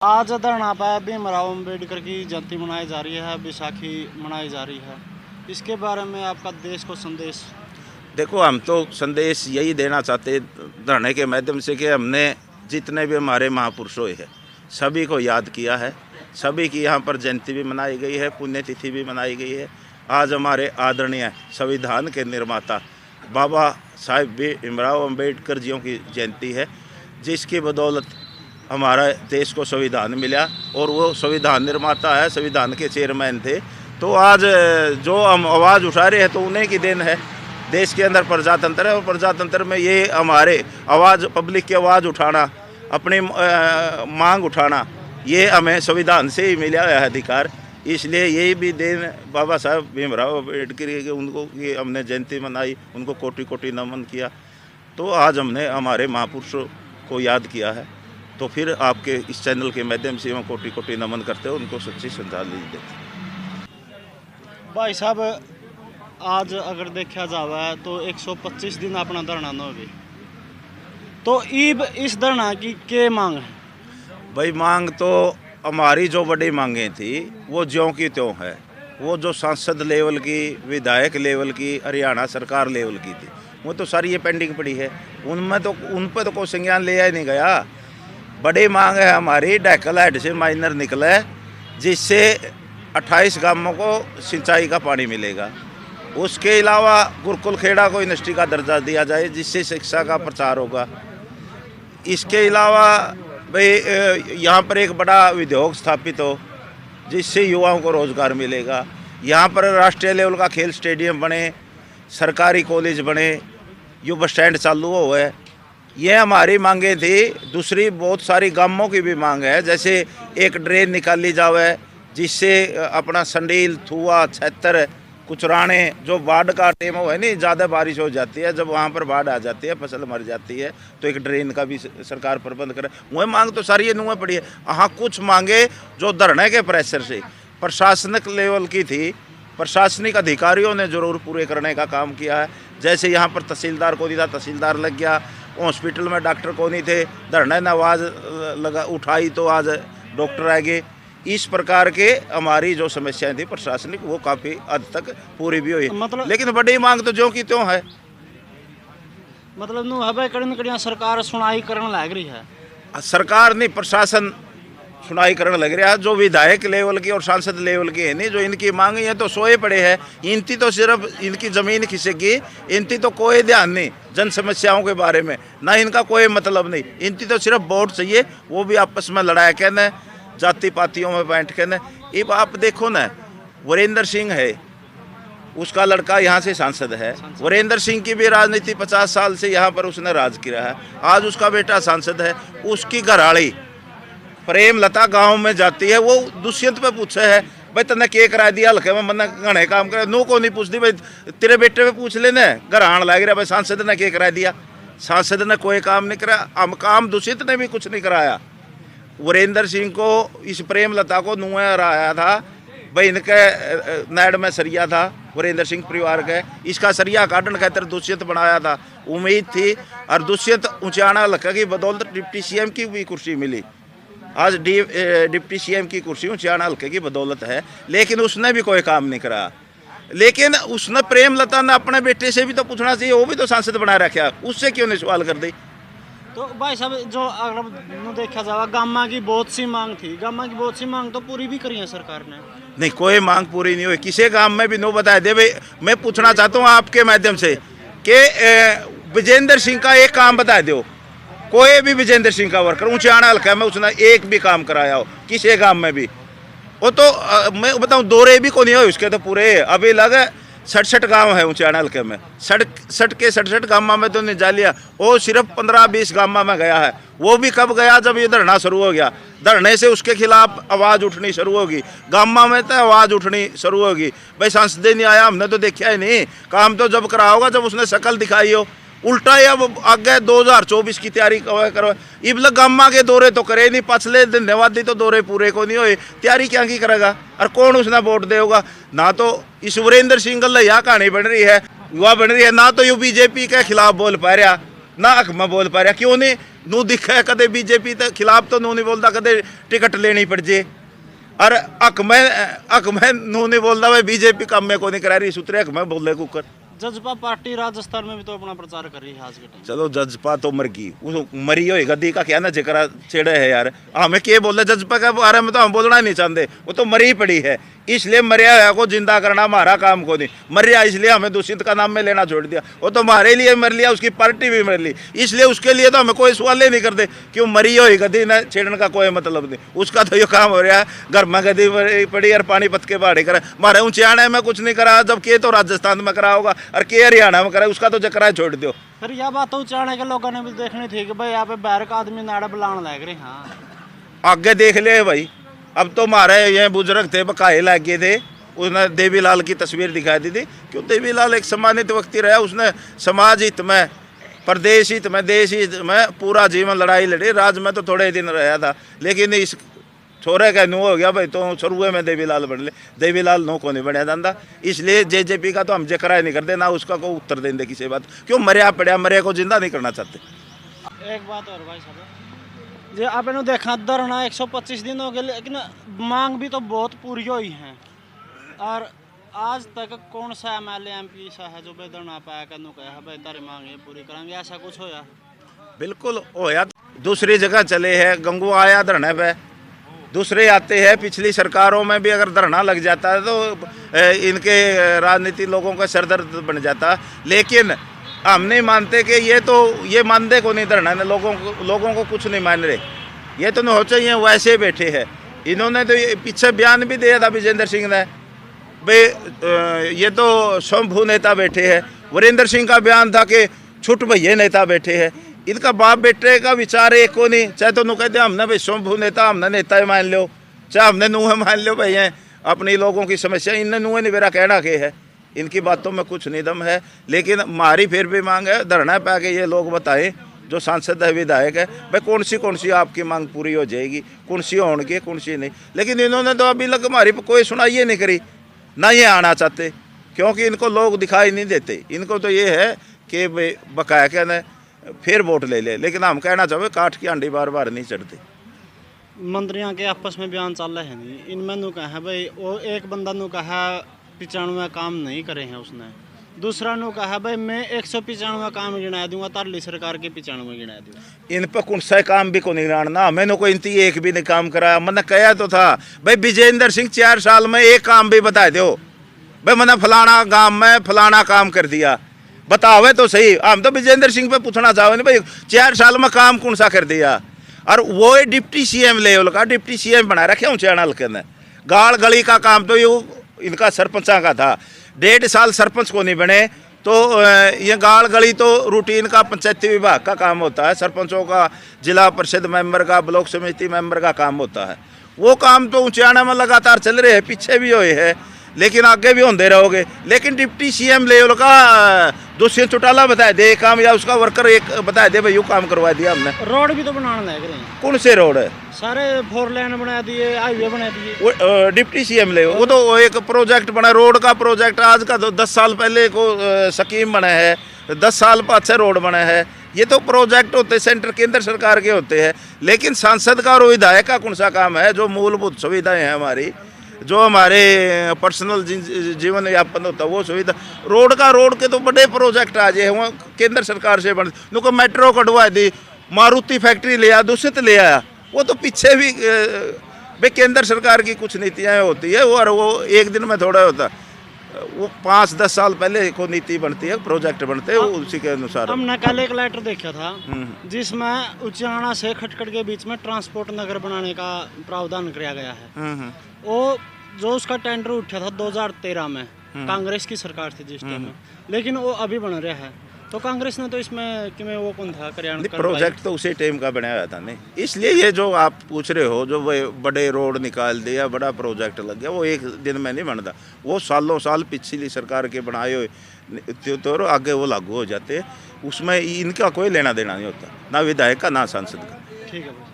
आज धरना पे भीमराव अम्बेडकर की जयंती मनाई जा रही है, बैसाखी मनाई जा रही है। इसके बारे में आपका देश को संदेश? देखो, हम तो संदेश यही देना चाहते धरने के माध्यम से कि हमने जितने भी हमारे महापुरुषों हैं सभी को याद किया है। सभी की यहाँ पर जयंती भी मनाई गई है, पुण्यतिथि भी मनाई गई है। आज हमारे आदरणीय संविधान के निर्माता बाबा साहेब भीमराव अम्बेडकर जियों की जयंती है, जिसकी बदौलत हमारा देश को संविधान मिला और वो संविधान निर्माता है, संविधान के चेयरमैन थे। तो आज जो हम आवाज़ उठा रहे हैं तो उन्हीं की देन है। देश के अंदर प्रजातंत्र है और प्रजातंत्र में ये हमारे आवाज़, पब्लिक की आवाज़ उठाना, अपनी मांग उठाना, ये हमें संविधान से ही मिला है अधिकार। इसलिए यही भी देन बाबा साहब भीमराव अम्बेडकर के उनको कि हमने जयंती मनाई, उनको कोटि कोटि नमन किया। तो आज हमने हमारे महापुरुषों को याद किया है। तो फिर आपके इस चैनल के माध्यम से हम कोटि कोटि नमन करते हैं, उनको सच्ची श्रद्धांजलि देते हैं। भाई साहब, आज अगर देखा जाए तो 125 दिन अपना धरना न हो गई, तो इस धरना की क्या मांग है? भाई, मांग तो हमारी जो बड़ी मांगें थी वो ज्यों की त्यों है। वो जो सांसद लेवल की, विधायक लेवल की, हरियाणा सरकार लेवल की थी, वो तो सारी ये पेंडिंग पड़ी है। उनमें तो उन पर तो कोई संज्ञान लिया ही नहीं गया। बड़ी मांग है हमारी डैकल हेड से माइनर निकले, जिससे 28 गांवों को सिंचाई का पानी मिलेगा। उसके अलावा गुरुकुल खेड़ा को यूनिवर्सिटी का दर्जा दिया जाए, जिससे शिक्षा का प्रचार होगा। इसके अलावा भाई यहाँ पर एक बड़ा उद्योग स्थापित हो, जिससे युवाओं को रोज़गार मिलेगा। यहाँ पर राष्ट्रीय लेवल का खेल स्टेडियम बने, सरकारी कॉलेज बने, युवा स्टैंड चालू हो है। ये हमारी मांगें थी। दूसरी बहुत सारी गांवों की भी मांग है, जैसे एक ड्रेन निकाली जावे, जिससे अपना संडील, थुआ, छैतर, कुचराने, जो बाढ़ का टाइम हो है नहीं, ज़्यादा बारिश हो जाती है, जब वहाँ पर बाढ़ आ जाती है, फसल मर जाती है, तो एक ड्रेन का भी सरकार प्रबंध करे। वह मांग तो सारी ये नुएं पड़ी है। हाँ, कुछ मांगे जो धरने के प्रेशर से प्रशासनिक लेवल की थी, प्रशासनिक अधिकारियों ने जरूर पूरे करने का काम किया है। जैसे यहाँ पर तहसीलदार को नहीं था, तहसीलदार लग गया। हॉस्पिटल में डॉक्टर को नहीं थे, धरने ने आवाज़ उठाई तो आज डॉक्टर आ गए। इस प्रकार के हमारी जो समस्याएं थी प्रशासनिक, वो काफ़ी हद तक पूरी भी हुई। लेकिन बड़ी मांग तो ज्यों की त्यों है। मतलब नु हबे कड़ियाँ सरकार सुनाई करने लग रही है। सरकार नहीं, प्रशासन सुनाई करने लग रहा है। जो विधायक लेवल की और सांसद लेवल की है नहीं, जो इनकी मांग है तो सोए पड़े हैं। इनकी तो सिर्फ इनकी ज़मीन खिसकेगी, इनकी तो कोई ध्यान नहीं जन समस्याओं के बारे में, ना इनका कोई मतलब नहीं। इनकी तो सिर्फ वोट चाहिए, वो भी आपस में लड़ाया कहने, जाति पातियों में बैठ के न। अब आप देखो ना, वीरेंद्र सिंह है, उसका लड़का यहाँ से सांसद है। वीरेंद्र सिंह की भी राजनीति 50 साल से यहाँ पर उसने राज किया है। आज उसका बेटा सांसद है। उसकी घरवाली प्रेम लता गांव में जाती है, वो दुष्यंत पे पूछे है, भाई तने के करा दिया हल्के में, मन घने काम करे। नो को नहीं पूछती, भाई तेरे बेटे पे पूछ लेने, घर आने लग रहा, भाई सांसद ने के करा दिया। सांसद ने कोई काम नहीं करा। हम काम दुष्यंत ने भी कुछ नहीं कराया। वीरेंद्र सिंह को, इस प्रेम लता को नुआ रहा था, भाई इनके नाड़ में सरिया था वीरेंद्र सिंह परिवार के, इसका सरिया काटन खातर दुष्यंत बनाया था। उम्मीद थी, और दुष्यंत ऊंचाना हल्का की बदौलत डिप्टी सीएम की भी कुर्सी मिली। आज डिप्टी सीएम की कुर्सी ऊंचाना हल्के की बदौलत है, लेकिन उसने भी कोई काम नहीं करा। लेकिन उसने प्रेम लता ने अपने बेटे से भी तो पूछना चाहिए, वो भी तो सांसद बना रखा, उससे क्यों नहीं सवाल कर दी? तो भाई साहब, जो अगर देखा जाए गामा की बहुत सी मांग थी, गामा की बहुत सी मांग तो पूरी भी करी है सरकार ने। नहीं, कोई मांग पूरी नहीं हुई। किसी गांव में भी नो बताए दे। भाई मैं पूछना चाहता हूँ आपके माध्यम से कि विजेंद्र सिंह का एक काम बता दो, कोई भी विजेंद्र सिंह का वर्कर ऊंचाना हल्का में उसने एक भी काम कराया हो किसी गांव में भी? वो तो मैं बताऊँ, दौरे भी को नहीं हो उसके तो पूरे। अभी लगे 67 गांव है ऊंचाना हल्के में, 67 गांव में तो नहीं जा लिया। वो सिर्फ 15-20 गांव में गया है। वो भी कब गया? जब ये धरना शुरू हो गया। धरने से उसके खिलाफ आवाज़ उठनी शुरू होगी, गांव में तो आवाज़ उठनी शुरू होगी। भाई सांसद नहीं आया, हमने तो देखा ही नहीं। काम तो जब करा होगा जब उसने शक्ल दिखाई हो। उल्टा ही अब आगे 2024 की तैयारी करो। इबल गामा के दौरे तो करे नहीं, पछले धन्यवादी तो दौरे पूरे को नहीं हुए। तैयारी क्या की करेगा और कौन उसने वोट देगा? ना तो इस वीरेंद्र सिंह यह कहानी बन रही है, युवा बन रही है, ना तो यू बीजेपी के खिलाफ बोल पा रहा, ना हक में बोल पा रहा। क्यों नहीं? नू दिखा है कदे बीजेपी के खिलाफ तो नू नहीं बोलता, कदे टिकट लेनी पड़ जे। और हक में नू नहीं बोलता भाई बीजेपी काम में को नहीं करा रही सुतरे हक में बोले कुकर। जजपा पार्टी राजस्थान में भी तो अपना प्रचार कर रही है आज के टाइम। चलो जजपा तो मर गई, वो मरी हो गद्दी का क्या ना जिक्र छेड़े है यार, हमें क्या बोले जजपा के बारे में तो हम बोलना नहीं चाहते, वो तो मरी पड़ी है। इसलिए मरिया है को जिंदा करना हमारा काम को नहीं, मरिया इसलिए हमें दूषित का नाम में लेना छोड़ दिया, वो तो हमारे लिए मर लिया, उसकी पार्टी भी मर ली, इसलिए उसके लिए तो हमें कोई सवाल ही नहीं करते क्यों मरी हो गद्दी ना छेड़ने का कोई मतलब नहीं। उसका तो ये काम हो रहा है घर में गद्दी पड़ी और पानीपत के बाड़े करा, हमारे ऊंचाने में कुछ नहीं करा, जब के तो राजस्थान में करा होगा और के हरियाणा में करा, उसका तो जकरा छोड़ दो। फिर यह बात तो उचाने के लोगों ने भी देखनी थी कि भाई यहाँ पे बैर का आदमी नाड़ा बुलाने लग रहे। हाँ आगे देख ले भाई, अब तो हमारे ये बुजुर्ग थे बकाए लग गए थे, उसने देवीलाल की तस्वीर दिखाई दी थी, क्यों देवीलाल एक सम्मानित व्यक्ति रहा, उसने समाज हित में, प्रदेश हित में, देश हित में पूरा जीवन लड़ाई लड़ी। राज में तो थोड़े दिन रहा था, लेकिन इस छोरे का नू हो गया भाई तो शुरुए में देवीलाल बन ले, देवीलाल नो को नहीं बनया जाता। इसलिए जेजेपी का तो हम जिक्र नहीं करते, ना उसका को उत्तर देंगे किसी बात, क्यों मरिया पड़िया मरिया को जिंदा नहीं करना चाहते। एक बात और भाई साहब जे आपने देखा धरना 125 दिन हो गए, लेकिन मांग भी तो बहुत पूरी हुई है, और आज तक कौन सा MLA MP सा है जो धरना पाया कहू कहा भाई तारी मांग ये पूरी करांगे, ऐसा कुछ होया? बिल्कुल होया, दूसरी जगह चले हैं, गंगू आया धरने पे, दूसरे आते हैं। पिछली सरकारों में भी अगर धरना लग जाता है तो इनके राजनीति लोगों का सरदर्द बन जाता, लेकिन हम नहीं मानते कि ये मानते को नहीं धरना ने, लोगों को कुछ नहीं मान रहे, ये तो नहीं हो चाहिए वैसे बैठे हैं। इन्होंने तो पीछे बयान भी दिया था विजेंद्र सिंह ने, भाई ये तो शंभू नेता बैठे हैं। वीरेंद्र सिंह का बयान था कि छुट भैया नेता बैठे हैं। इनका बाप बेटे का विचार एक को नहीं, चाहे तो नू कहते हमने भाई शंभू नेता हमने नेता मान लो, चाहे हमने नूह मान लो भाई हैं अपनी लोगों की समस्या, इनने नूह नहीं मेरा कहना के है, इनकी बातों में कुछ नहीं दम है। लेकिन हमारी फिर भी मांग है धरना पा के ये लोग बताएं जो सांसद है विधायक है भाई कौन सी आपकी मांग पूरी हो जाएगी, कौन सी होंगी कौन सी नहीं। लेकिन इन्होंने तो अभी तक हमारी कोई सुनाई ही नहीं करी, ना ये आना चाहते, क्योंकि इनको लोग दिखाई नहीं देते। इनको तो ये है कि भाई बकाया कहने फिर वोट ले ले, लेकिन हम कहना चाहे काठ की हांडी बार बार नहीं चढ़ती। मंत्रियों के आपस में बयान चल रहे हैं नहीं, इनमें नू कहा भाई वो एक बंदा नू कहा 95 काम नहीं करे हैं उसने, दूसरा नू कहा भाई मैं 195 काम गिना दूंगा, तारली सरकार के 95 गिना दूंगा। इन पर कौन सा काम भी को नहीं गिनाना, मैंने कोई इनती एक भी नहीं काम करा। मैंने कहा तो था भाई विजेंद्र सिंह 4 साल में एक काम भी बता दो भाई मैंने फलाना गांव में फलाना काम कर दिया, बतावे तो सही। हम तो विजेंद्र सिंह पे पूछना चाहो नहीं भाई 4 साल में काम कौन सा कर दिया। और वो डिप्टी CM लेवल का डिप्टी CM बना रखे ऊँचे हल्के ने। गाड़ गली का काम तो ये इनका सरपंचा का था, 1.5 साल सरपंच को नहीं बने, तो ये गाड़ गली तो रूटीन का पंचायती विभाग का काम होता है, सरपंचों का, जिला परिषद मेंबर का, ब्लॉक समिति मेंबर का काम होता है। वो काम तो ऊंचाना में लगातार चल रहे हैं, पीछे भी हुए हैं, लेकिन आगे भी होते रहोगे। लेकिन डिप्टी CM लेवल का दुष्यंत चौटाला बताए दे काम, या उसका वर्कर एक बताए दे भाई यू काम करवा दिया हमने। रोड भी तो बनाने लग रहे हैं, कौन से रोड है? सारे 4 लेन बना दिए, हाईवे बना दिए। डिप्टी CM ले वो तो एक प्रोजेक्ट बना, रोड का प्रोजेक्ट आज का तो 10 साल पहले को स्कीम बना है, 10 साल पर अच्छे रोड बने हैं। ये तो प्रोजेक्ट होते सेंटर केंद्र सरकार के होते हैं, लेकिन सांसद का और विधायक का कौन सा काम है? जो मूलभूत सुविधाएं हैं हमारी, जो हमारे पर्सनल जीवन यापन होता है वो सुविधा, रोड के तो बड़े प्रोजेक्ट आ जाए वो केंद्र सरकार से बन, नुको मेट्रो कटवा दी, मारुति फैक्ट्री ले आया, दूषित ले आया, वो तो पीछे भी भाई केंद्र सरकार की कुछ नीतियाँ होती है वो, और वो एक दिन में थोड़ा होता, वो 5-10 साल पहले को नीति बनती है, प्रोजेक्ट बनते हैं, उसी के अनुसार। हमने कल एक लेटर देखा था जिसमें उचाना से खटखट के बीच में ट्रांसपोर्ट नगर बनाने का प्रावधान किया गया है। वो जो उसका टेंडर उठा था 2013 में, कांग्रेस की सरकार थी जिस टाइम में, लेकिन वो अभी बन रहा है। तो कांग्रेस ने तो इसमें कि वो कौन था कार्यान्वयन, प्रोजेक्ट तो उसी टाइम का बनाया था नहीं, इसलिए ये जो आप पूछ रहे हो जो वो बड़े रोड निकाल दिया, बड़ा प्रोजेक्ट लग गया, वो एक दिन में नहीं बनता, वो सालों साल पिछली सरकार के बनाए हुए तो आगे वो लागू हो जाते, उसमें इनका कोई लेना देना नहीं होता, ना विधायक का ना सांसद का। ठीक है।